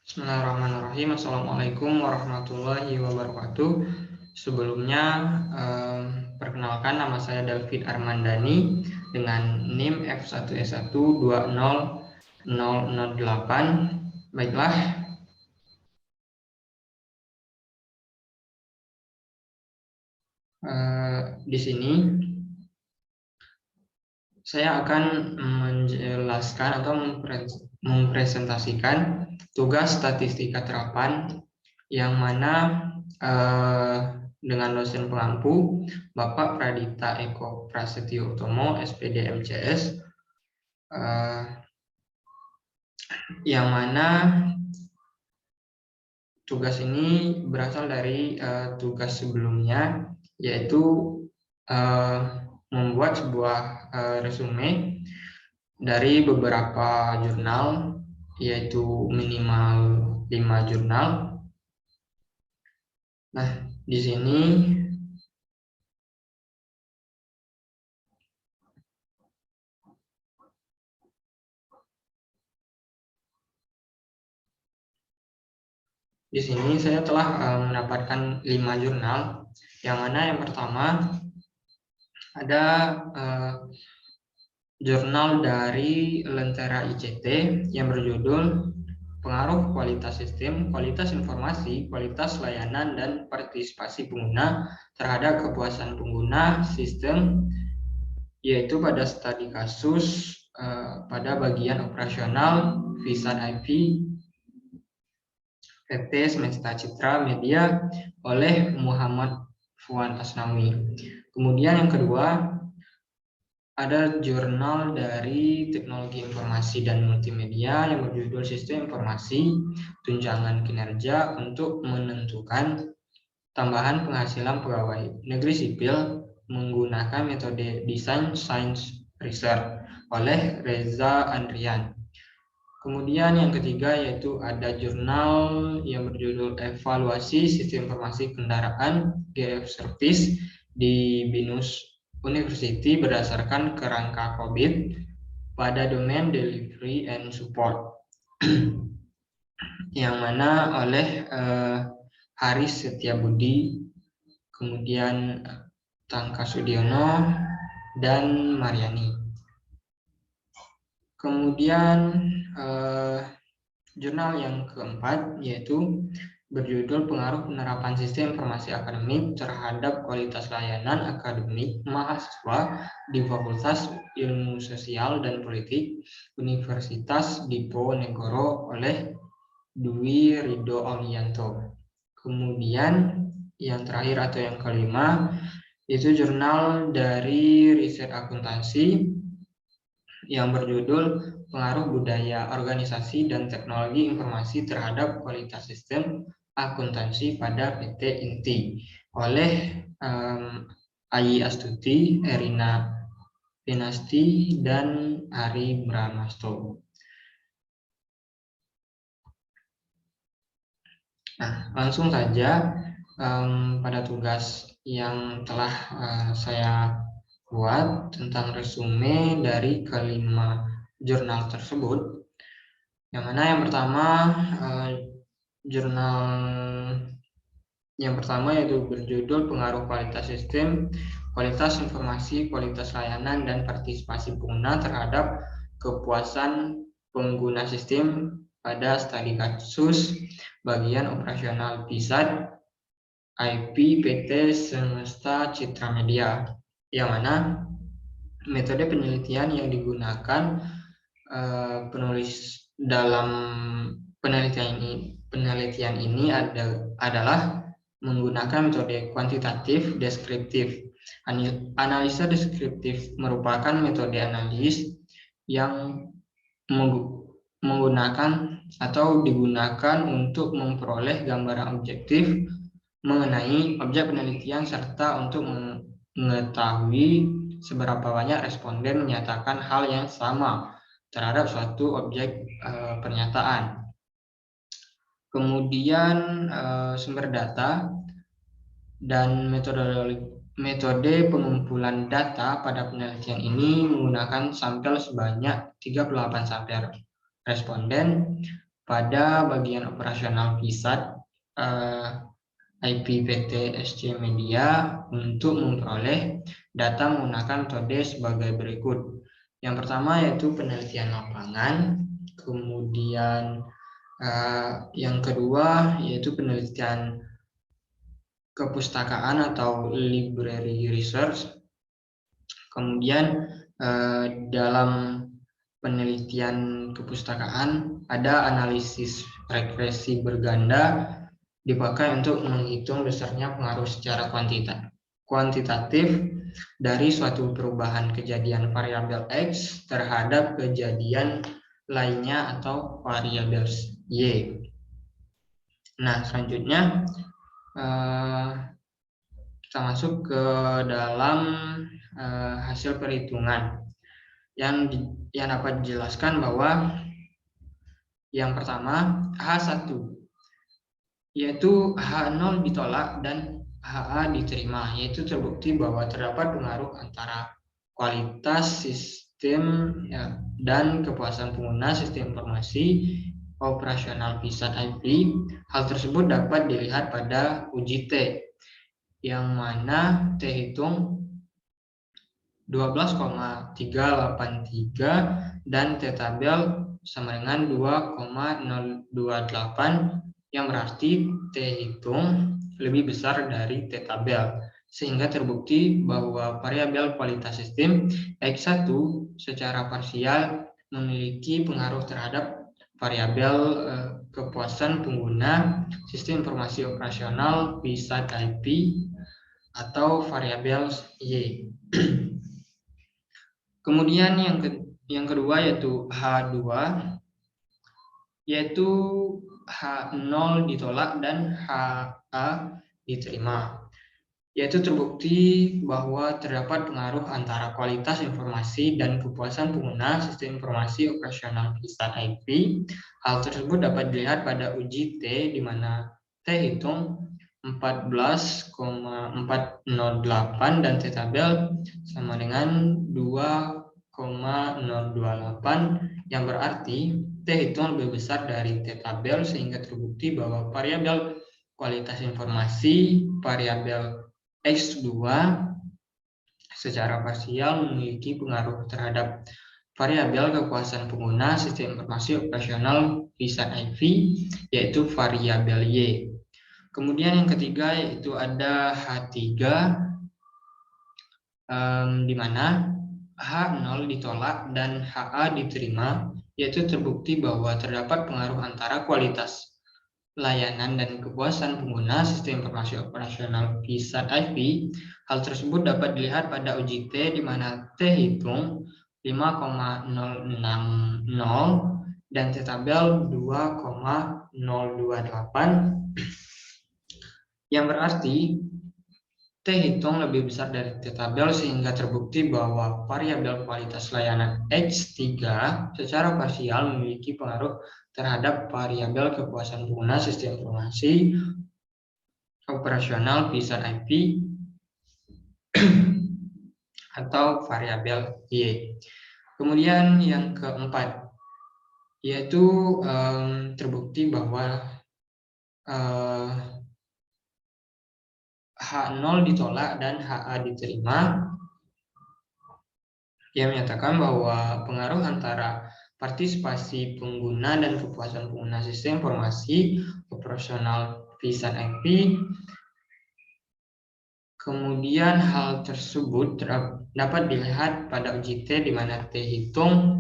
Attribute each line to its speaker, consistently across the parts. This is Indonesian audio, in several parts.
Speaker 1: Bismillahirrahmanirrahim. Assalamualaikum warahmatullahi wabarakatuh. Sebelumnya, perkenalkan, nama saya David Armandani dengan NIM F1S1200008. Baiklah, di sini saya akan menjelaskan atau mempresentasikan tugas statistika terapan yang mana dengan dosen pengampu Bapak Pradita Eko Prasetyo Utomo, SPD MCS, yang mana tugas ini berasal dari tugas sebelumnya, yaitu membuat sebuah resume dari beberapa jurnal, yaitu minimal 5 jurnal. Nah, di sini saya telah mendapatkan 5 jurnal, yang mana yang pertama ada jurnal dari Lentera ICT yang berjudul Pengaruh Kualitas Sistem, Kualitas Informasi, Kualitas Layanan, dan Partisipasi Pengguna terhadap Kepuasan Pengguna Sistem, yaitu pada studi kasus pada bagian operasional VSAT IP PT Semesta Citra Media oleh Muhammad Fuan Asnawi. Kemudian yang kedua, ada jurnal dari Teknologi Informasi dan Multimedia yang berjudul Sistem Informasi, Tunjangan Kinerja untuk Menentukan Tambahan Penghasilan Pegawai Negeri Sipil menggunakan metode Design Science Research oleh Reza Andrian. Kemudian yang ketiga yaitu ada jurnal yang berjudul Evaluasi Sistem Informasi Kendaraan GF Service di BINUS University berdasarkan kerangka COVID pada domain Delivery and Support, yang mana oleh Haris Setiabudi, kemudian Tangka Sudiono, dan Mariani. Kemudian jurnal yang keempat yaitu berjudul Pengaruh Penerapan Sistem Informasi Akademik terhadap Kualitas Layanan Akademik Mahasiswa di Fakultas Ilmu Sosial dan Politik Universitas Diponegoro oleh Dwi Ridho Aulianto. Kemudian yang terakhir atau yang kelima itu jurnal dari riset akuntansi yang berjudul Pengaruh Budaya Organisasi dan Teknologi Informasi terhadap Kualitas Sistem Akuntansi pada PT Inti oleh Ayi Astuti, Erina Dinasti, dan Ari Bramasto. Nah, langsung saja pada tugas yang telah saya buat tentang resume dari kelima jurnal tersebut, yang mana yang pertama jurnal yang pertama yaitu berjudul Pengaruh Kualitas Sistem, Kualitas Informasi, Kualitas Layanan, dan Partisipasi Pengguna terhadap Kepuasan Pengguna Sistem pada studi kasus bagian operasional VSAT IP PT Semesta Citra Media, yang mana metode penelitian yang digunakan penulis dalam penelitian ini adalah menggunakan metode kuantitatif deskriptif. Analisa deskriptif merupakan metode analis yang menggunakan atau digunakan untuk memperoleh gambaran objektif mengenai objek penelitian serta untuk mengetahui seberapa banyak responden menyatakan hal yang sama terhadap suatu objek pernyataan. Kemudian sumber data dan metode pengumpulan data pada penelitian ini menggunakan sampel sebanyak 38 sampel responden pada bagian operasional VSAT IPPT SC Media untuk memperoleh data menggunakan metode sebagai berikut. Yang pertama yaitu penelitian lapangan, kemudian yang kedua yaitu penelitian kepustakaan atau library research. Kemudian dalam penelitian kepustakaan ada analisis regresi berganda dipakai untuk menghitung besarnya pengaruh secara kuantitatif dari suatu perubahan kejadian variabel X terhadap kejadian lainnya atau variabel Y. Nah, selanjutnya kita masuk ke dalam hasil perhitungan yang dapat dijelaskan bahwa yang pertama H1 yaitu H0 ditolak dan HA diterima, yaitu terbukti bahwa terdapat pengaruh antara kualitas sistem dan kepuasan pengguna sistem informasi operasional VSAT IP. Hal tersebut dapat dilihat pada uji T, yang mana T hitung 12,383 dan T tabel sama dengan 2,028, yang berarti T hitung lebih besar dari T tabel, sehingga terbukti bahwa variabel kualitas sistem X1 secara parsial memiliki pengaruh terhadap variabel kepuasan pengguna sistem informasi operasional VSAT IP atau variabel Y. Kemudian yang kedua yaitu H2, yaitu H0 ditolak dan HA diterima, yaitu terbukti bahwa terdapat pengaruh antara kualitas informasi dan kepuasan pengguna sistem informasi operasional VSAT IP. Hal tersebut dapat dilihat pada uji T, di mana T hitung 14,408 dan T tabel sama dengan 2,028, yang berarti T hitung lebih besar dari T tabel, sehingga terbukti bahwa variabel kualitas informasi variabel X2 secara parsial memiliki pengaruh terhadap variabel kepuasan pengguna sistem informasi operasional VSAT IP, yaitu variabel Y. Kemudian yang ketiga yaitu ada H3, di mana H0 ditolak dan HA diterima, yaitu terbukti bahwa terdapat pengaruh antara kualitas layanan dan kepuasan pengguna sistem informasi operasional VSAT IP. Hal tersebut dapat dilihat pada uji T, di mana T hitung 5,060 dan T tabel 2,028, yang berarti T hitung lebih besar dari T tabel, sehingga terbukti bahwa variabel kualitas layanan X3 secara parsial memiliki pengaruh terhadap variabel kepuasan pengguna sistem informasi operasional VSAT IP atau variabel Y. Kemudian yang keempat yaitu terbukti bahwa H0 ditolak dan HA diterima, yang menyatakan bahwa pengaruh antara partisipasi pengguna dan kepuasan pengguna sistem informasi operasional VSAT IP. Kemudian hal tersebut dapat dilihat pada uji T, di mana T hitung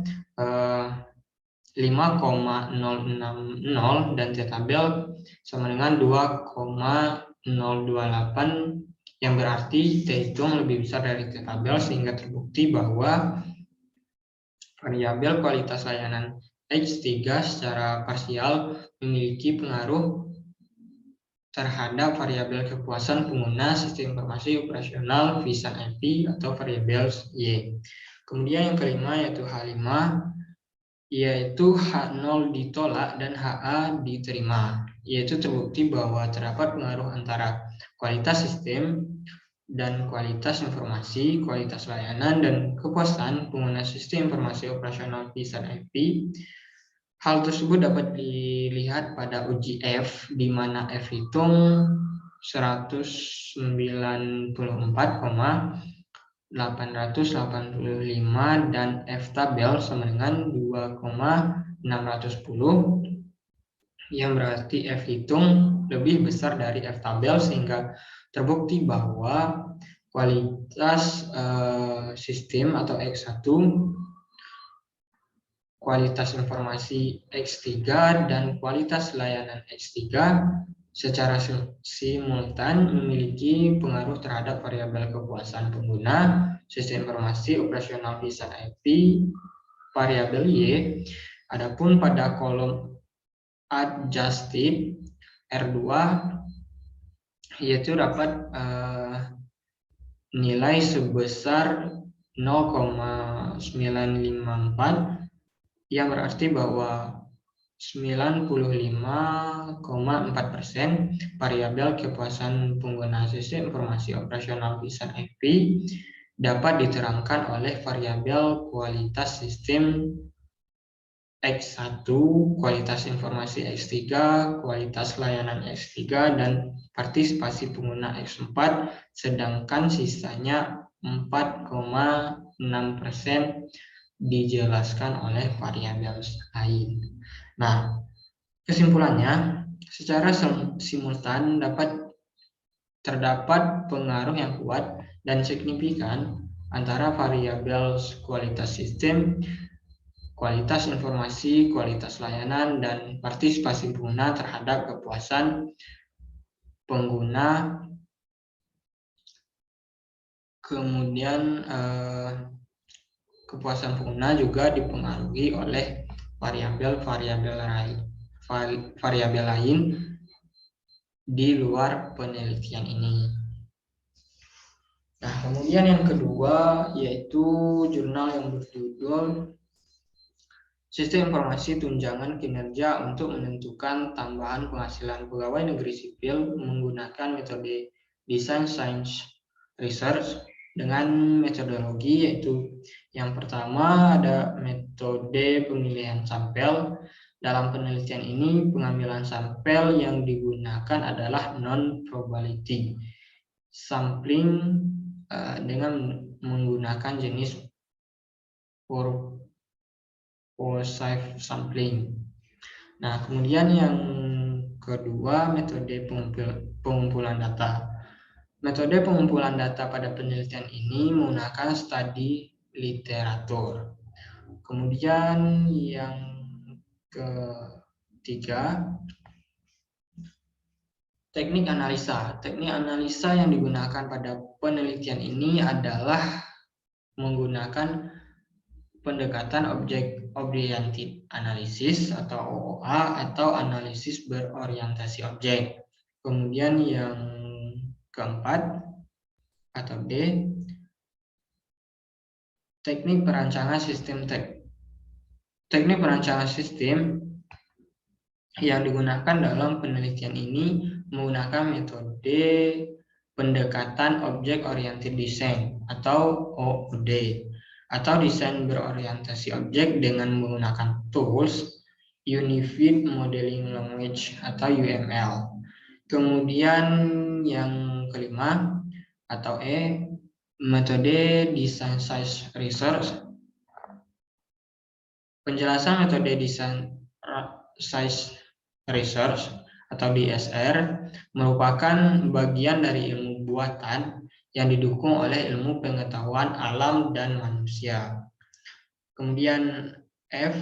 Speaker 1: 5,060 dan T tabel sama dengan 2,028, yang berarti T hitung lebih besar dari T tabel, sehingga terbukti bahwa variabel kualitas layanan X3 secara parsial memiliki pengaruh terhadap variabel kepuasan pengguna sistem informasi operasional VSAT IP atau variabel Y. Kemudian yang kelima yaitu H5, yaitu H0 ditolak dan HA diterima, yaitu terbukti bahwa terdapat pengaruh antara kualitas sistem dan kualitas informasi, kualitas layanan, dan kepuasan pengguna sistem informasi operasional VSAT IP. Hal tersebut dapat dilihat pada uji F, di mana F hitung 194,885 dan F tabel sama dengan 2,610, yang berarti F hitung lebih besar dari F tabel, sehingga terbukti bahwa kualitas sistem atau X1, kualitas informasi X3, dan kualitas layanan X3 secara simultan memiliki pengaruh terhadap variabel kepuasan pengguna sistem informasi operasional bisa IP variabel Y. Adapun pada kolom adjusted R2 yaitu dapat nilai sebesar 0,954, yang berarti bahwa 95,4% variabel kepuasan pengguna sistem informasi operasional bisa IP dapat diterangkan oleh variabel kualitas sistem X1, kualitas informasi X3, kualitas layanan X3, dan partisipasi pengguna X4, sedangkan sisanya 4,6% dijelaskan oleh variabel lain. Nah, kesimpulannya, secara simultan terdapat pengaruh yang kuat dan signifikan antara variabel kualitas sistem, kualitas informasi, kualitas layanan, dan partisipasi pengguna terhadap kepuasan pengguna. Kemudian kepuasan pengguna juga dipengaruhi oleh variabel lain di luar penelitian ini. Nah, kemudian yang kedua yaitu jurnal yang berjudul Sistem Informasi Tunjangan Kinerja untuk Menentukan Tambahan Penghasilan Pegawai Negeri Sipil menggunakan metode Design Science Research dengan metodologi, yaitu yang pertama ada metode pemilihan sampel. Dalam penelitian ini pengambilan sampel yang digunakan adalah non-probability sampling dengan menggunakan jenis purposive sampling. Nah, kemudian yang kedua metode pengumpulan data. Metode pengumpulan data pada penelitian ini menggunakan studi literatur. Kemudian yang ketiga, teknik analisa. Teknik analisa yang digunakan pada penelitian ini adalah menggunakan pendekatan object-oriented analysis atau OOA atau analisis berorientasi objek. Kemudian yang keempat atau D, teknik perancangan sistem. Teknik perancangan sistem yang digunakan dalam penelitian ini menggunakan metode pendekatan object-oriented design atau OOD atau desain berorientasi objek dengan menggunakan tools Unified Modeling Language atau UML. Kemudian yang kelima atau E, metode Design Science Research. Penjelasan metode Design Science Research atau DSR merupakan bagian dari ilmu buatan yang didukung oleh ilmu pengetahuan alam dan manusia. Kemudian F,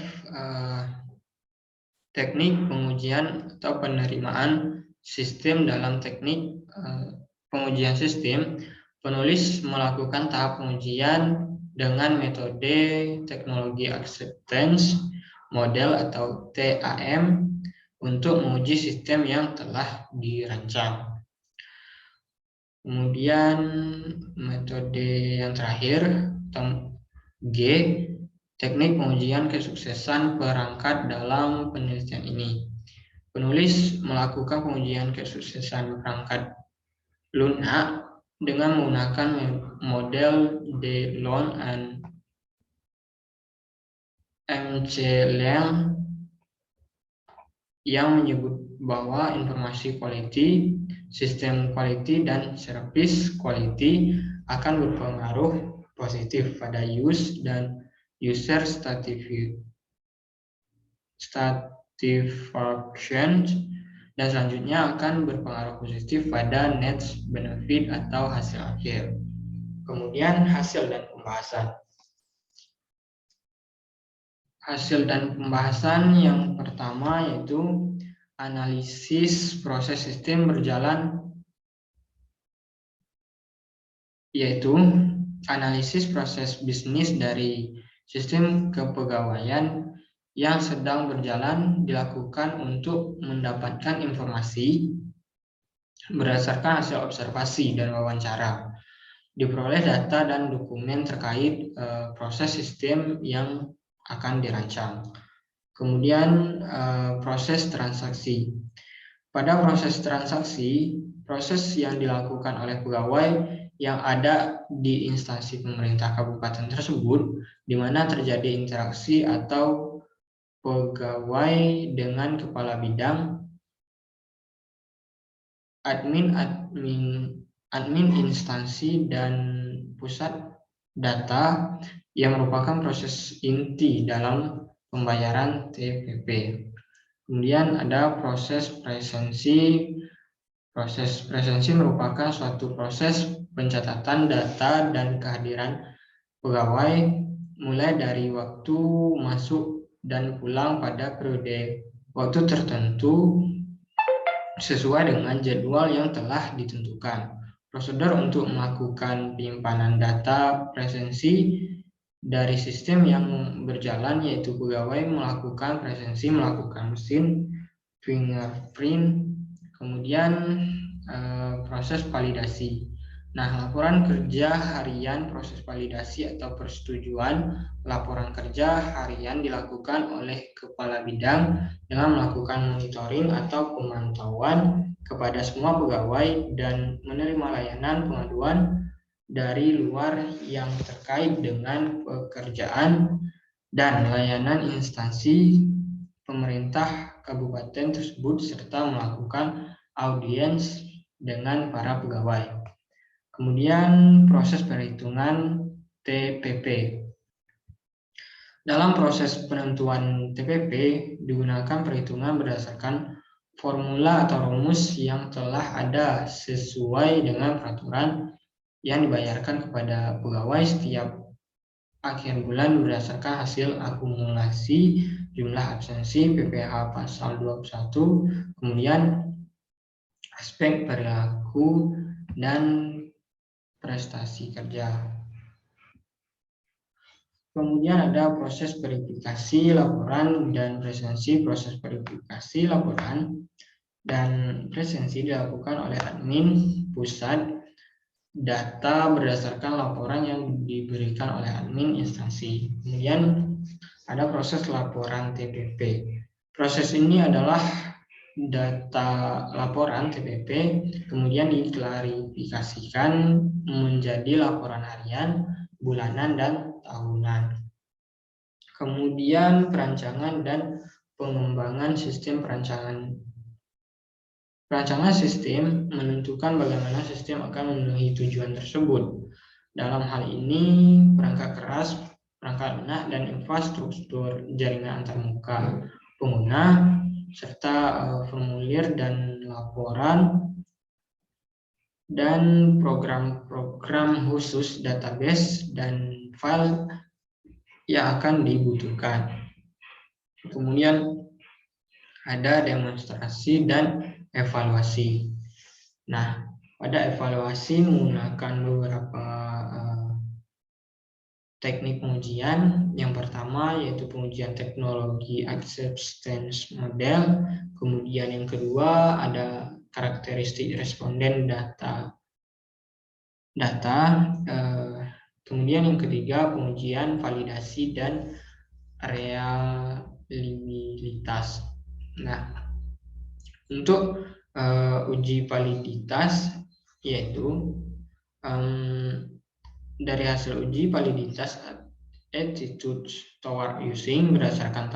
Speaker 1: teknik pengujian atau penerimaan sistem. Dalam teknik pengujian sistem, penulis melakukan tahap pengujian dengan metode teknologi acceptance model atau TAM untuk menguji sistem yang telah dirancang. Kemudian metode yang terakhir, G, teknik pengujian kesuksesan perangkat dalam penelitian ini. Penulis melakukan pengujian kesuksesan perangkat Luna dengan menggunakan model DeLong and McLean yang menyebut bahwa informasi quality, sistem quality, dan service quality akan berpengaruh positif pada use dan user satisfaction, dan selanjutnya akan berpengaruh positif pada net benefit atau hasil akhir. Kemudian hasil dan pembahasan. Hasil dan pembahasan yang pertama yaitu analisis proses sistem berjalan, yaitu analisis proses bisnis dari sistem kepegawaian yang sedang berjalan dilakukan untuk mendapatkan informasi berdasarkan hasil observasi dan wawancara. Diperoleh data dan dokumen terkait proses sistem yang akan dirancang. Kemudian proses transaksi. Pada proses transaksi, proses yang dilakukan oleh pegawai yang ada di instansi pemerintah kabupaten tersebut, di mana terjadi interaksi atau pegawai dengan kepala bidang, admin instansi, dan pusat data yang merupakan proses inti dalam pembayaran TPP. Kemudian ada proses presensi. Proses presensi merupakan suatu proses pencatatan data dan kehadiran pegawai mulai dari waktu masuk dan pulang pada periode waktu tertentu sesuai dengan jadwal yang telah ditentukan. Prosedur untuk melakukan penyimpanan data presensi dari sistem yang berjalan, yaitu pegawai melakukan presensi melakukan mesin fingerprint, kemudian proses validasi. Nah, laporan kerja harian, proses validasi atau persetujuan laporan kerja harian dilakukan oleh kepala bidang dengan melakukan monitoring atau pemantauan kepada semua pegawai dan menerima layanan pengaduan dari luar yang terkait dengan pekerjaan dan layanan instansi pemerintah kabupaten tersebut, serta melakukan audiens dengan para pegawai. Kemudian proses perhitungan TPP. Dalam proses penentuan TPP digunakan perhitungan berdasarkan formula atau rumus yang telah ada sesuai dengan peraturan yang dibayarkan kepada pegawai setiap akhir bulan berdasarkan hasil akumulasi jumlah absensi PPh pasal 21, kemudian aspek perilaku dan prestasi kerja. Kemudian ada proses verifikasi laporan dan presensi. Proses verifikasi laporan dan presensi dilakukan oleh admin pusat data berdasarkan laporan yang diberikan oleh admin instansi. Kemudian ada proses laporan TPP. Proses ini adalah data laporan TPP kemudian diklarifikasikan menjadi laporan harian, bulanan, dan tahunan. Kemudian perancangan dan pengembangan sistem. Perancangan sistem menentukan bagaimana sistem akan memenuhi tujuan tersebut. Dalam hal ini, perangkat keras, perangkat lunak, dan infrastruktur jaringan antarmuka pengguna, serta formulir dan laporan, dan program-program khusus database dan file yang akan dibutuhkan. Kemudian ada demonstrasi dan evaluasi. Nah, pada evaluasi menggunakan beberapa teknik pengujian. Yang pertama yaitu pengujian teknologi acceptance model. Kemudian yang kedua ada karakteristik responden data. Kemudian yang ketiga pengujian validasi dan reliabilitas. Nah, untuk uji validitas yaitu dari hasil uji validitas attitude toward using berdasarkan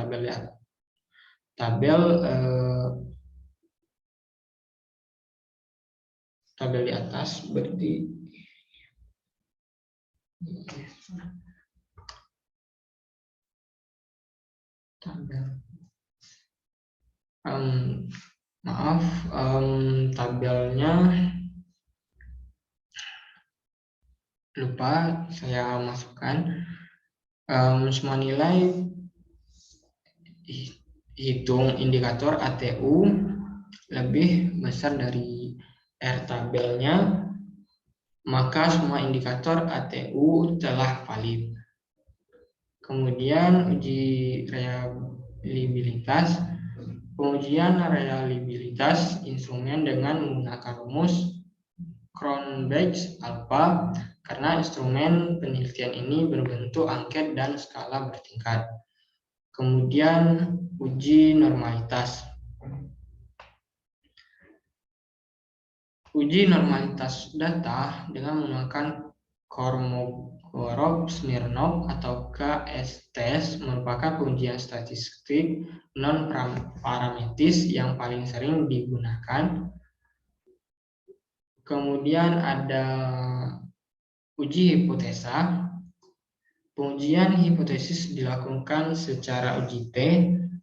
Speaker 1: tabel atas berarti maaf, tabelnya lupa saya masukkan. Semua nilai hitung indikator ATU lebih besar dari R tabelnya, maka semua indikator ATU telah valid. Kemudian uji reliabilitas. Pengujian reliabilitas instrumen dengan menggunakan rumus Cronbach's-Alpha karena instrumen penelitian ini berbentuk angket dan skala bertingkat. Kemudian uji normalitas. Uji normalitas data dengan menggunakan Kolmogorov-Smirnov atau KS-test merupakan pengujian statistik non-parametis yang paling sering digunakan. Kemudian ada uji hipotesa. Pengujian hipotesis dilakukan secara uji T.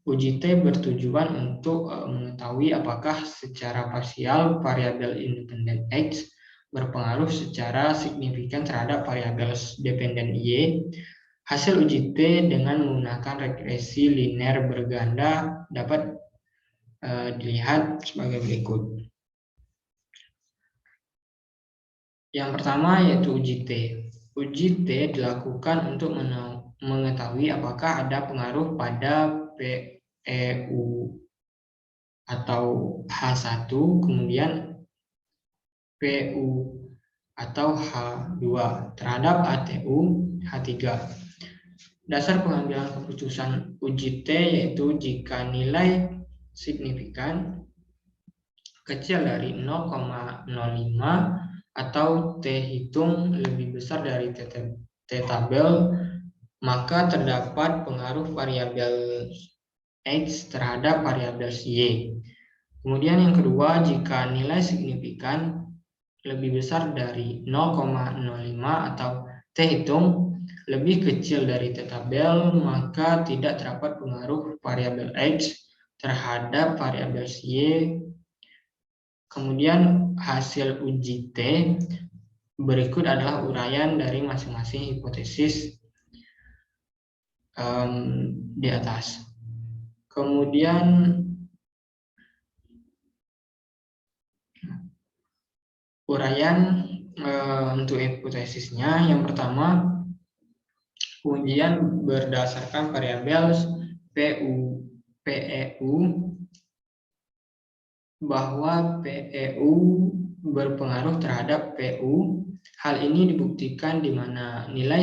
Speaker 1: Uji T bertujuan untuk mengetahui apakah secara parsial variabel independen X berpengaruh secara signifikan terhadap variabel dependen Y. Hasil uji T dengan menggunakan regresi linear berganda dapat dilihat sebagai berikut. Yang pertama yaitu uji T. Uji T dilakukan untuk mengetahui apakah ada pengaruh pada PEU atau H1, kemudian PU atau H2 terhadap ATU H3. Dasar pengambilan keputusan uji T yaitu jika nilai signifikan kecil dari 0,05 atau T hitung lebih besar dari T tabel, maka terdapat pengaruh variabel X terhadap variabel Y. Kemudian yang kedua, jika nilai signifikan lebih besar dari 0,05 atau T hitung lebih kecil dari T tabel, maka tidak terdapat pengaruh variabel X terhadap variabel Y. Kemudian hasil uji T berikut adalah uraian dari masing-masing hipotesis di atas. Kemudian uraian untuk hipotesisnya, yang pertama, ujian berdasarkan variabel PEU bahwa PEU berpengaruh terhadap PU. Hal ini dibuktikan di mana nilai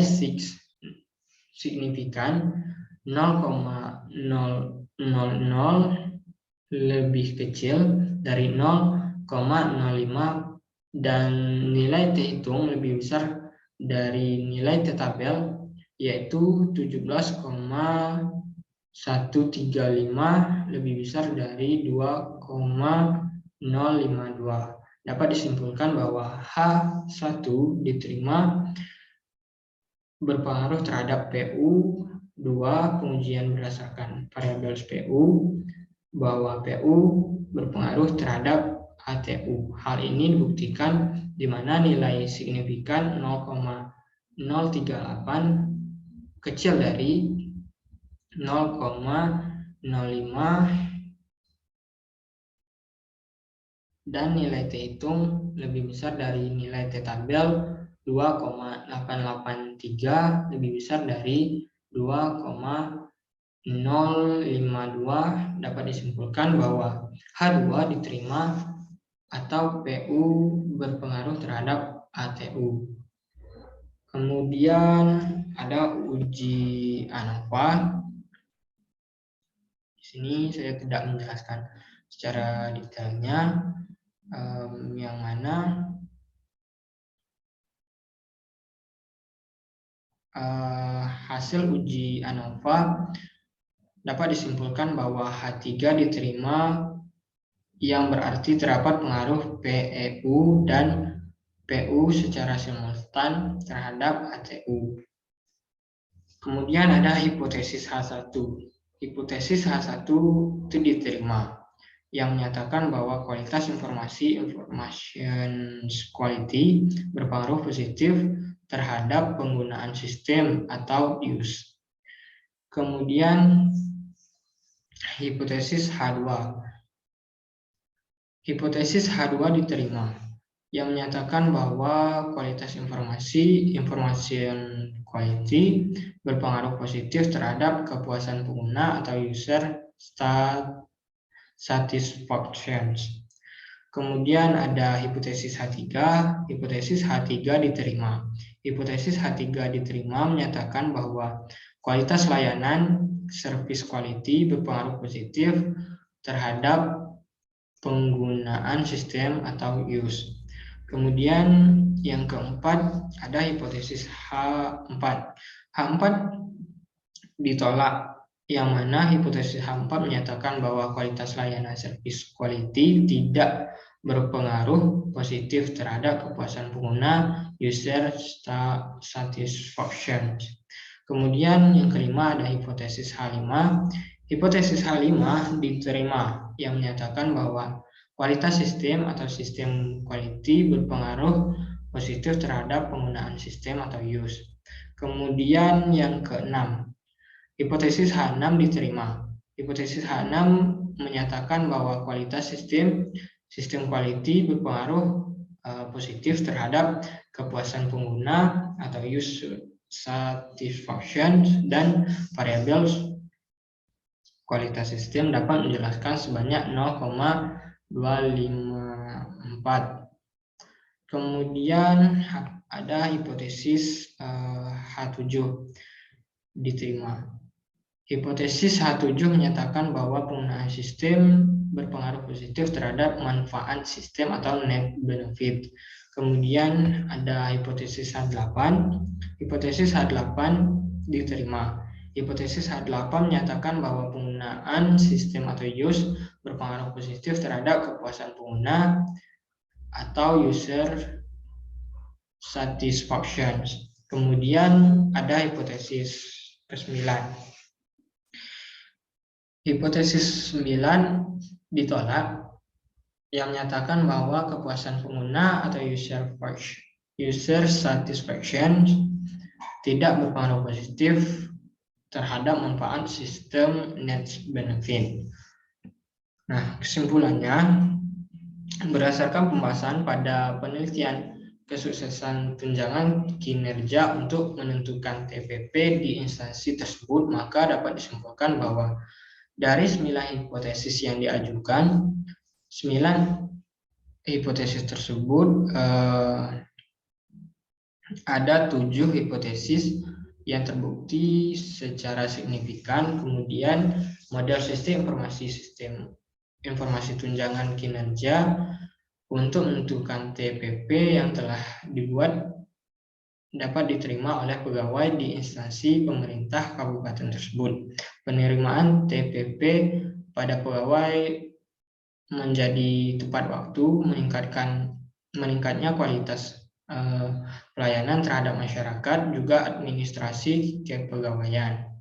Speaker 1: signifikan 0,000 lebih kecil dari 0,05 dan nilai T hitung lebih besar dari nilai T tabel yaitu 17,135 lebih besar dari 2,052. Dapat disimpulkan bahwa H1 diterima berpengaruh terhadap PU. 2. Pengujian berdasarkan variabel PU bahwa PU berpengaruh terhadap ATU. Hal ini dibuktikan di mana nilai signifikan 0,038 kecil dari 0,05 dan nilai T hitung lebih besar dari nilai T tabel 2,883 lebih besar dari 2,052. Dapat disimpulkan bahwa H2 diterima atau PU berpengaruh terhadap ATU. Kemudian ada uji ANOVA. Di sini saya tidak menjelaskan secara detailnya, yang mana hasil uji ANOVA dapat disimpulkan bahwa H3 diterima yang berarti terdapat pengaruh PEU dan PU secara simultan terhadap ATU. Kemudian ada hipotesis H1. Hipotesis H1 itu diterima, yang menyatakan bahwa kualitas information quality berpengaruh positif terhadap penggunaan sistem atau use. Kemudian hipotesis H2. Hipotesis H2 diterima, yang menyatakan bahwa kualitas information quality berpengaruh positif terhadap kepuasan pengguna atau user satisfaction. Kemudian ada hipotesis H3. Hipotesis H3 diterima. Hipotesis H3 diterima menyatakan bahwa kualitas layanan service quality berpengaruh positif terhadap penggunaan sistem atau use. Kemudian yang keempat ada hipotesis H4. H4 ditolak, yang mana hipotesis H4 menyatakan bahwa kualitas layanan service quality tidak berpengaruh positif terhadap kepuasan pengguna user satisfaction. Kemudian yang kelima ada hipotesis H5. Hipotesis H5 diterima, yang menyatakan bahwa kualitas sistem atau sistem quality berpengaruh positif terhadap penggunaan sistem atau use. Kemudian yang keenam, hipotesis H6 diterima. Hipotesis H6 menyatakan bahwa kualitas sistem quality berpengaruh positif terhadap kepuasan pengguna atau use satisfaction, dan variabel kualitas sistem dapat menjelaskan sebanyak 0,254. Kemudian ada hipotesis H7 diterima. Hipotesis H7 menyatakan bahwa penggunaan sistem berpengaruh positif terhadap manfaat sistem atau net benefit. Kemudian ada hipotesis H8. Hipotesis H8 diterima. Hipotesis H8 menyatakan bahwa penggunaan sistem atau use berpengaruh positif terhadap kepuasan pengguna atau user satisfaction. Kemudian ada hipotesis ke-9. Hipotesis 9 ditolak, yang menyatakan bahwa kepuasan pengguna atau user satisfaction tidak berpengaruh positif terhadap manfaat sistem net benefit. Nah, kesimpulannya, berdasarkan pembahasan pada penelitian kesuksesan tunjangan kinerja untuk menentukan TPP di instansi tersebut, maka dapat disimpulkan bahwa dari 9 hipotesis yang diajukan, 9 hipotesis tersebut ada 7 hipotesis yang terbukti secara signifikan. Kemudian model sistem informasi tunjangan kinerja untuk menentukan TPP yang telah dibuat dapat diterima oleh pegawai di instansi pemerintah kabupaten tersebut. Penerimaan TPP pada pegawai menjadi tepat waktu, meningkatnya kualitas pelayanan terhadap masyarakat, juga administrasi kepegawaian.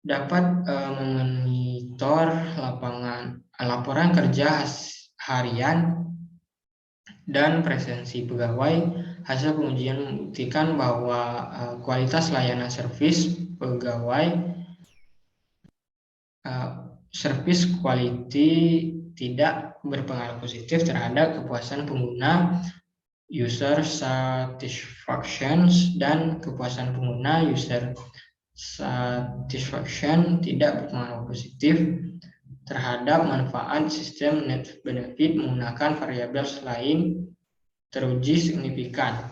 Speaker 1: Dapat memonitor laporan kerja harian dan presensi pegawai. Hasil pengujian membuktikan bahwa kualitas layanan servis pegawai service quality tidak berpengaruh positif terhadap kepuasan pengguna user satisfaction, dan kepuasan pengguna user satisfaction tidak berpengaruh positif terhadap manfaat sistem net benefit menggunakan variabel lain teruji signifikan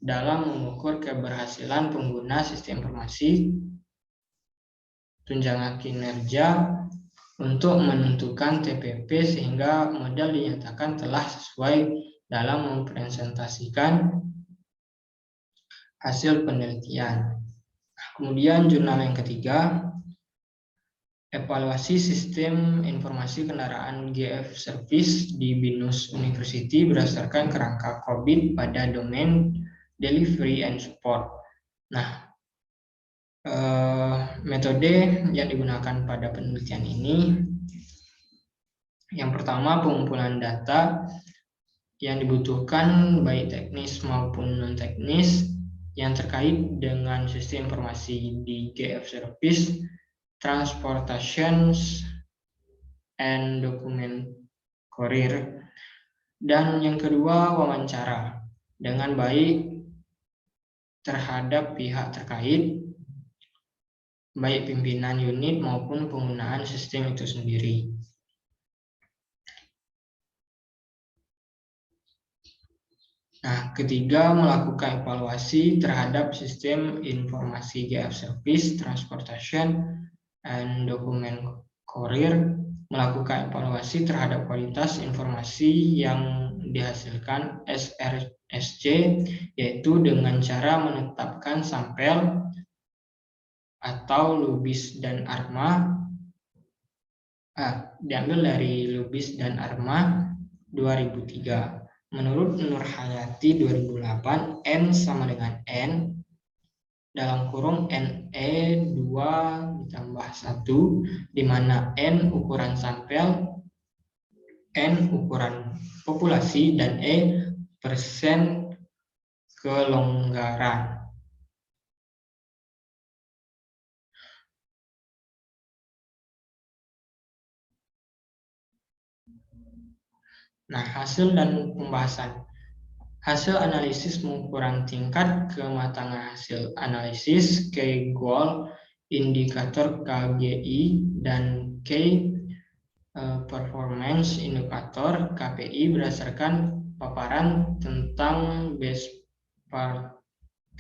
Speaker 1: dalam mengukur keberhasilan pengguna sistem informasi tunjangan kinerja untuk menentukan TPP, sehingga model dinyatakan telah sesuai dalam mempresentasikan hasil penelitian. Kemudian jurnal yang ketiga, Evaluasi sistem informasi kendaraan GF Service di BINUS University berdasarkan kerangka COVID pada domain delivery and support. Nah, metode yang digunakan pada penelitian ini, yang pertama pengumpulan data yang dibutuhkan baik teknis maupun non teknis yang terkait dengan sistem informasi di GF Service, Transportation and Document Courier. Dan yang kedua, wawancara dengan baik terhadap pihak terkait, baik pimpinan unit maupun penggunaan sistem itu sendiri. Nah, ketiga, melakukan evaluasi terhadap sistem informasi GF Service, Transportation and Document Courier, melakukan evaluasi terhadap kualitas informasi yang dihasilkan SRSC, yaitu dengan cara menetapkan sampel atau Lubis dan ARMA, diambil dari Lubis dan ARMA 2003. Menurut Nurhayati 2008, N sama dengan N dalam kurung NE 2 ditambah 1, di mana N ukuran sampel, N ukuran populasi, dan E persen kelonggaran. Nah, hasil dan pembahasan. Hasil analisis mengukuran tingkat kematangan hasil analisis, K goal, indikator KGI, dan K performance indikator KPI berdasarkan paparan tentang best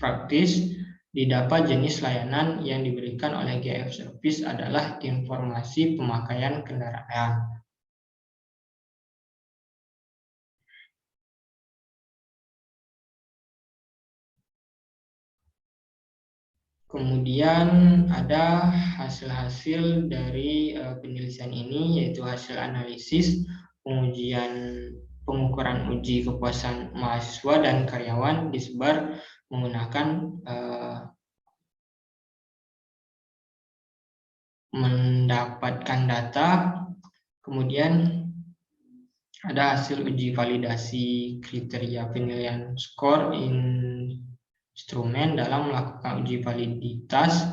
Speaker 1: practice. Didapat jenis layanan yang diberikan oleh GF Service adalah informasi pemakaian kendaraan. Kemudian ada hasil-hasil dari penelitian ini, yaitu hasil analisis, pengukuran uji kepuasan mahasiswa dan karyawan disebar menggunakan mendapatkan data. Kemudian ada hasil uji validasi kriteria penilaian skor instrumen dalam melakukan uji validitas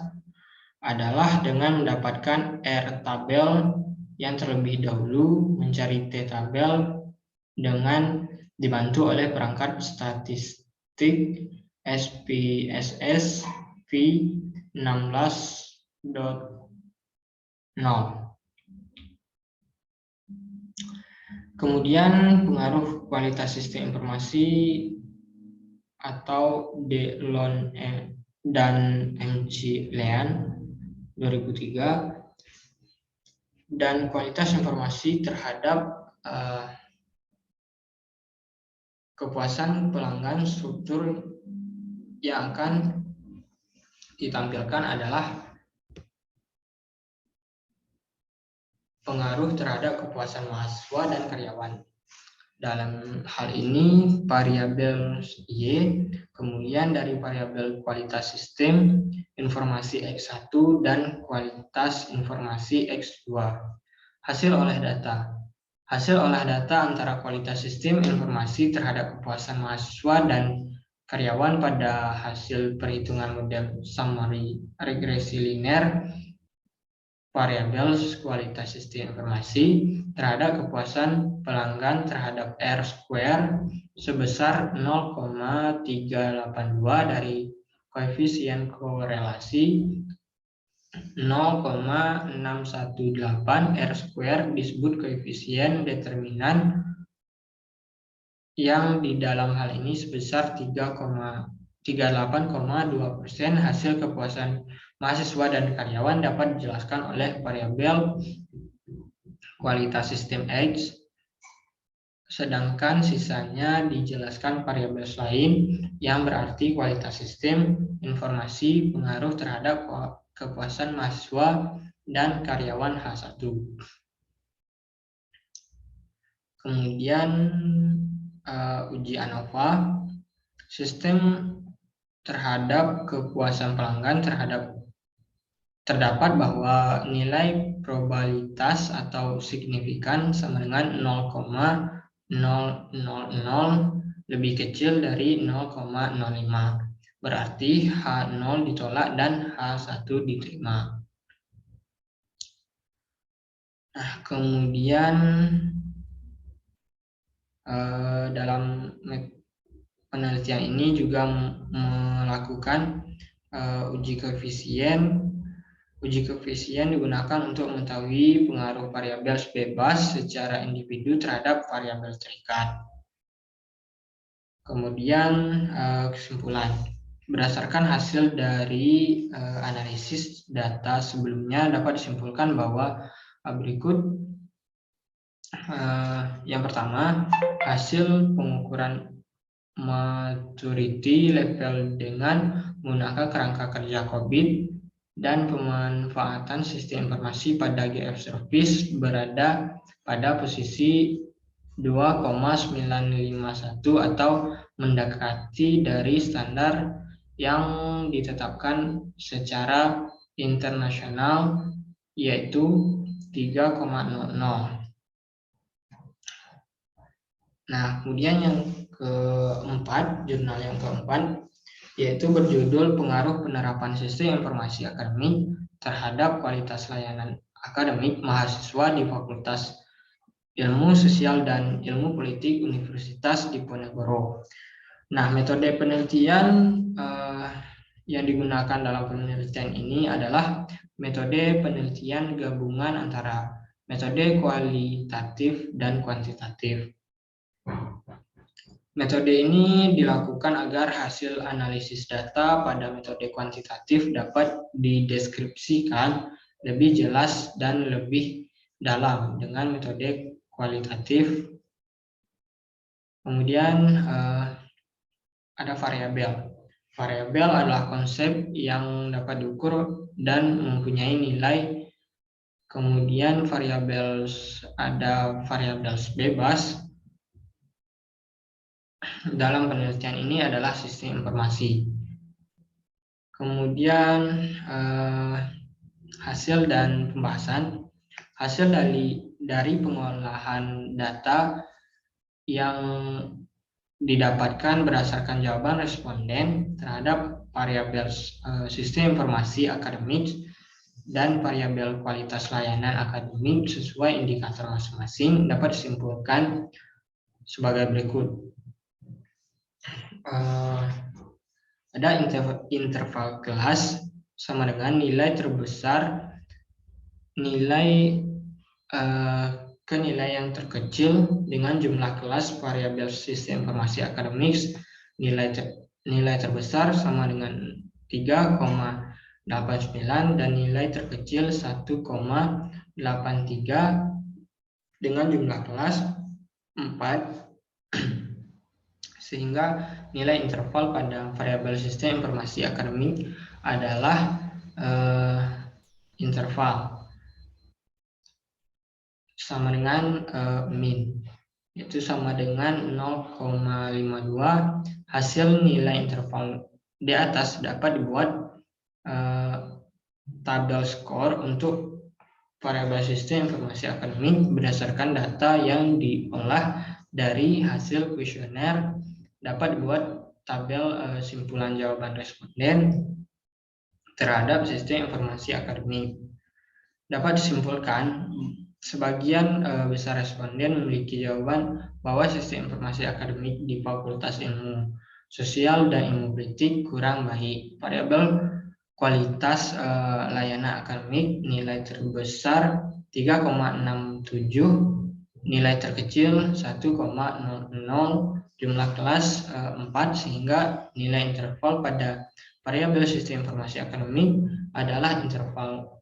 Speaker 1: adalah dengan mendapatkan R tabel yang terlebih dahulu mencari T tabel dengan dibantu oleh perangkat statistik SPSS v16.0. Kemudian pengaruh kualitas sistem informasi atau DLON dan MC-LEAN 2003, dan kualitas informasi terhadap kepuasan pelanggan. Struktur yang akan ditampilkan adalah pengaruh terhadap kepuasan mahasiswa dan karyawan. Dalam hal ini variabel Y, kemudian dari variabel kualitas sistem informasi X1 dan kualitas informasi X2. Hasil olah data. Hasil olah data antara kualitas sistem informasi terhadap kepuasan mahasiswa dan karyawan pada hasil perhitungan model summary regresi linear variabel kualitas sistem informasi terhadap kepuasan pelanggan terhadap R-square sebesar 0,382 dari koefisien korelasi 0,618 R-square disebut koefisien determinan yang di dalam hal ini sebesar 38,2%. Hasil kepuasan mahasiswa dan karyawan dapat dijelaskan oleh variabel kualitas sistem X, sedangkan sisanya dijelaskan variabel lain yang berarti kualitas sistem informasi pengaruh terhadap kepuasan mahasiswa dan karyawan H1. Kemudian uji ANOVA, sistem terhadap kepuasan pelanggan terdapat bahwa nilai probabilitas atau signifikan sama dengan 0,000 lebih kecil dari 0,05. Berarti H0 ditolak dan H1 diterima. Nah, kemudian dalam penelitian ini juga melakukan uji koefisien. Uji koefisien digunakan untuk mengetahui pengaruh variabel bebas secara individu terhadap variabel terikat. Kemudian kesimpulan. Berdasarkan hasil dari analisis data sebelumnya dapat disimpulkan bahwa berikut. Yang pertama, hasil pengukuran maturity level dengan menggunakan kerangka kerja COVID dan pemanfaatan sistem informasi pada GF Service berada pada posisi 2,951 atau mendekati dari standar yang ditetapkan secara internasional, yaitu 3,00. Nah, kemudian yang keempat, jurnal yang keempat, yaitu berjudul Pengaruh Penerapan Sistem Informasi Akademik terhadap Kualitas Layanan Akademik Mahasiswa di Fakultas Ilmu Sosial dan Ilmu Politik Universitas Diponegoro. Nah, metode penelitian yang digunakan dalam penelitian ini adalah metode penelitian gabungan antara metode kualitatif dan kuantitatif. Metode ini dilakukan agar hasil analisis data pada metode kuantitatif dapat dideskripsikan lebih jelas dan lebih dalam dengan metode kualitatif. Kemudian ada variabel. Variabel adalah konsep yang dapat diukur dan mempunyai nilai. Kemudian ada variabel bebas. Dalam penelitian ini adalah sistem informasi. Kemudian hasil dan pembahasan. Hasil dari pengolahan data yang didapatkan berdasarkan jawaban responden terhadap variabel sistem informasi akademik dan variabel kualitas layanan akademik sesuai indikator masing-masing dapat disimpulkan sebagai berikut. Ada interval kelas sama dengan nilai terbesar ke nilai yang terkecil dengan jumlah kelas variabel sistem informasi akademik. Nilai terbesar sama dengan 3,89 dan nilai terkecil 1,83 dengan jumlah kelas 4, sehingga nilai interval pada variabel sistem informasi akademik adalah interval sama dengan min, yaitu sama dengan 0,52. Hasil nilai interval di atas dapat dibuat tabel skor untuk variabel sistem informasi akademik berdasarkan data yang diolah dari hasil kuesioner. Dapat dibuat tabel simpulan jawaban responden terhadap sistem informasi akademik. Dapat disimpulkan sebagian besar responden memiliki jawaban bahwa sistem informasi akademik di Fakultas Ilmu Sosial dan Ilmu Politik kurang baik. Variabel kualitas layanan akademik nilai terbesar 3,67, nilai terkecil 1,00, jumlah kelas 4, sehingga nilai interval pada variabel sistem informasi akademik adalah interval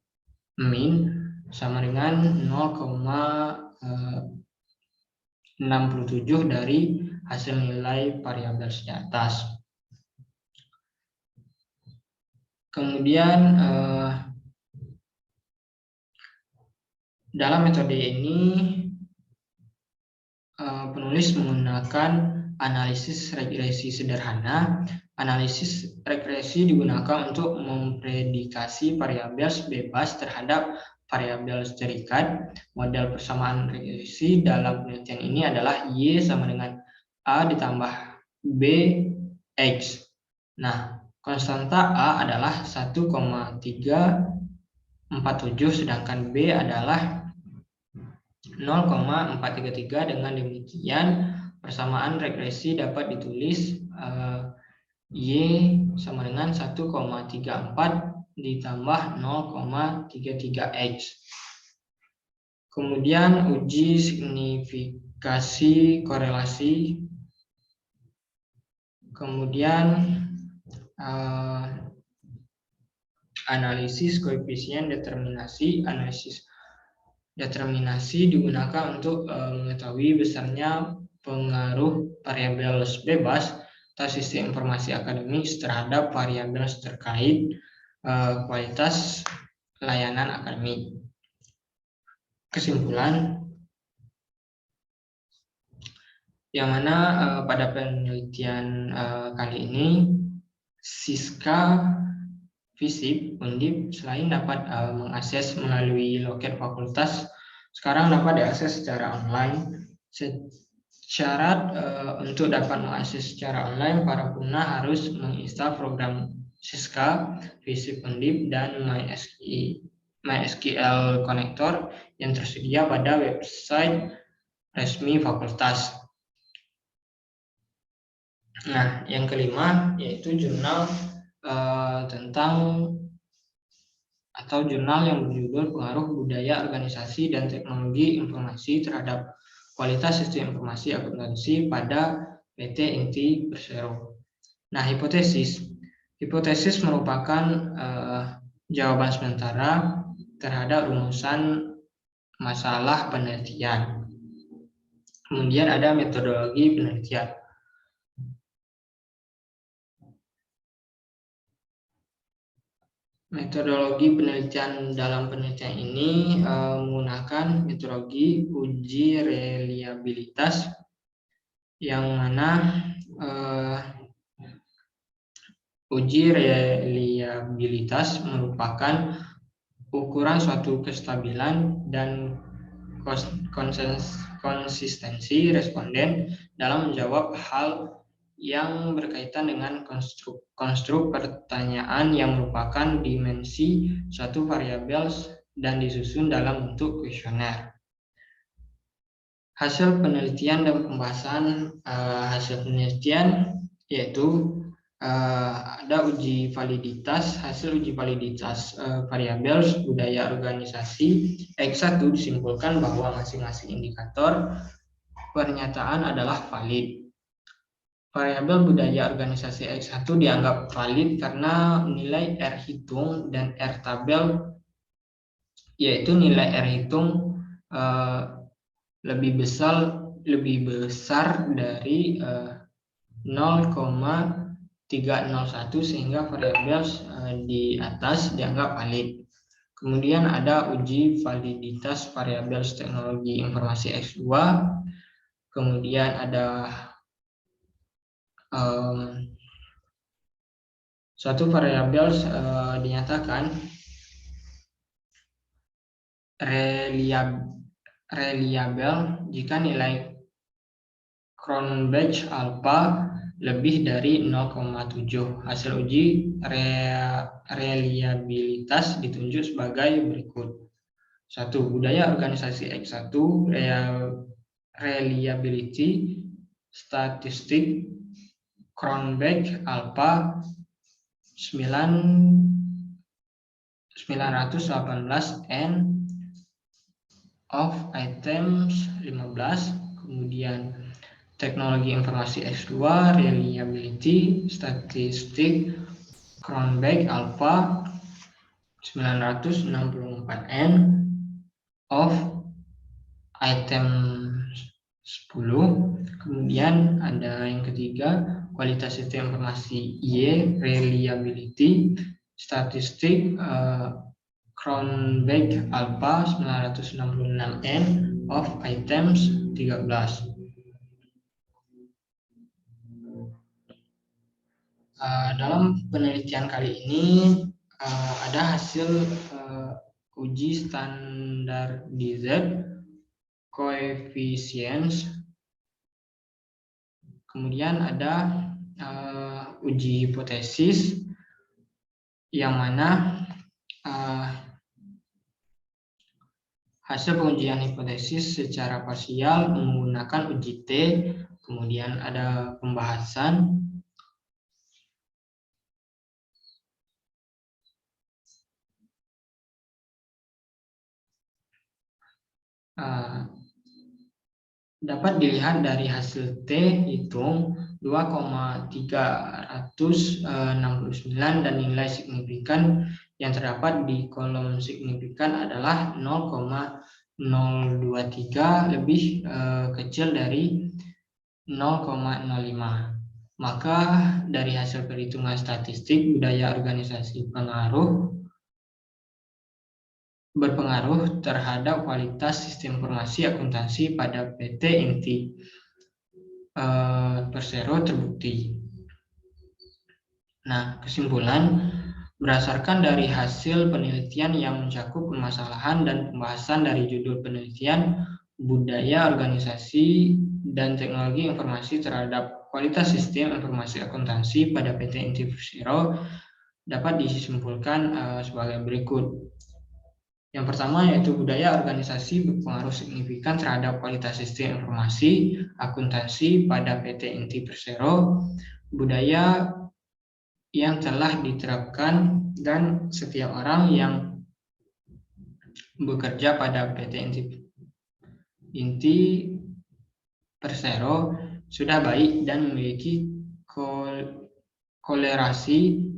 Speaker 1: min sama dengan 0,67 dari hasil nilai variabel di atas. Kemudian Dalam metode ini penulis menggunakan analisis regresi sederhana. Analisis regresi digunakan untuk mempredikasi variabel bebas terhadap variabel terikat. Model persamaan regresi dalam penelitian ini adalah Y sama dengan A ditambah B X. Nah, konstanta A adalah 1,347, sedangkan B adalah 0,433. Dengan demikian, persamaan regresi dapat ditulis Y sama dengan 1,34 ditambah 0,33X. Kemudian uji signifikasi korelasi. Kemudian analisis koefisien determinasi. Analisis determinasi digunakan untuk mengetahui besarnya pengaruh variabel bebas atau sistem informasi akademik terhadap variabel terkait kualitas layanan akademik. Kesimpulan, yang mana pada penelitian kali ini Siska FISIP Undip selain dapat mengakses melalui loket fakultas, sekarang dapat diakses secara online. Syarat untuk dapat mengakses secara online, para pengguna harus menginstal program Siska FISIP Undip dan MySQL Connector yang tersedia pada website resmi fakultas. Nah, yang kelima yaitu jurnal jurnal yang berjudul Pengaruh Budaya Organisasi dan Teknologi Informasi terhadap Kualitas Sistem Informasi Akuntansi pada PT Inti Persero. Nah, hipotesis merupakan jawaban sementara terhadap rumusan masalah penelitian. Kemudian ada metodologi penelitian. Metodologi penelitian dalam penelitian ini menggunakan metodologi uji reliabilitas, yang mana uji reliabilitas merupakan ukuran suatu kestabilan dan konsistensi responden dalam menjawab hal yang berkaitan dengan konstruk pertanyaan yang merupakan dimensi suatu variabel dan disusun dalam bentuk kuesioner. Hasil penelitian dan pembahasan hasil penelitian yaitu ada uji validitas. Hasil uji validitas variabel budaya organisasi X1 disimpulkan bahwa masing-masing indikator pernyataan adalah valid. Variabel budaya organisasi X1 dianggap valid karena nilai R hitung dan R tabel, yaitu nilai R hitung lebih besar dari 0,301, sehingga variabel di atas dianggap valid. Kemudian ada uji validitas variabel teknologi informasi X2. Kemudian ada suatu variabel dinyatakan reliable jika nilai Cronbach alpha lebih dari 0,7. Hasil uji reliabilitas ditunjuk sebagai berikut. 1. Budaya organisasi X1 reliability statistik Cronbach alpha 918 N of items 15. Kemudian teknologi informasi X2 reliability statistik Cronbach alpha 964 N of item 10. Kemudian ada yang ketiga, kualitas sistem informasi Y reliability statistik Cronbach Alpha 966N of items 13. Dalam penelitian kali ini ada hasil uji standardized coefficients, kemudian ada uji hipotesis yang mana hasil pengujian hipotesis secara parsial menggunakan uji T, kemudian ada pembahasan, dapat dilihat dari hasil T hitung 2,369 dan nilai signifikan yang terdapat di kolom signifikan adalah 0,023 lebih kecil dari 0,05. Maka dari hasil perhitungan statistik budaya organisasi berpengaruh terhadap kualitas sistem informasi akuntansi pada PT Inti Persero terbukti. Nah, kesimpulan, berdasarkan dari hasil penelitian yang mencakup permasalahan dan pembahasan dari judul penelitian, budaya organisasi dan teknologi informasi terhadap kualitas sistem informasi akuntansi pada PT Inti Persero dapat disimpulkan sebagai berikut. Yang pertama yaitu budaya organisasi berpengaruh signifikan terhadap kualitas sistem informasi akuntansi pada PT Inti Persero. Budaya yang telah diterapkan dan setiap orang yang bekerja pada PT Inti Persero sudah baik dan memiliki kolerasi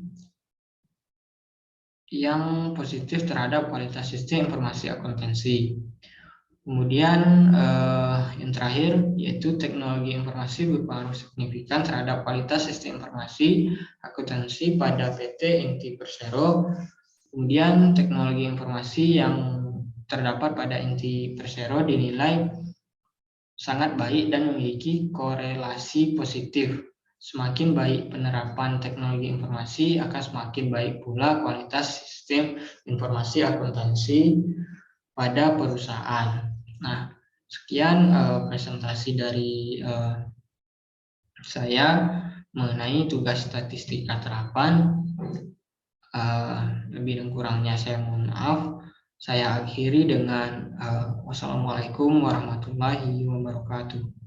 Speaker 1: yang positif terhadap kualitas sistem informasi akuntansi. Kemudian yang terakhir yaitu teknologi informasi berpengaruh signifikan terhadap kualitas sistem informasi akuntansi pada PT Inti Persero. Kemudian teknologi informasi yang terdapat pada Inti Persero dinilai sangat baik dan memiliki korelasi positif. Semakin baik penerapan teknologi informasi, akan semakin baik pula kualitas sistem informasi akuntansi pada perusahaan. Nah, sekian presentasi dari saya mengenai tugas statistika terapan. Lebih dan kurangnya saya mohon maaf. Saya akhiri dengan wassalamualaikum warahmatullahi wabarakatuh.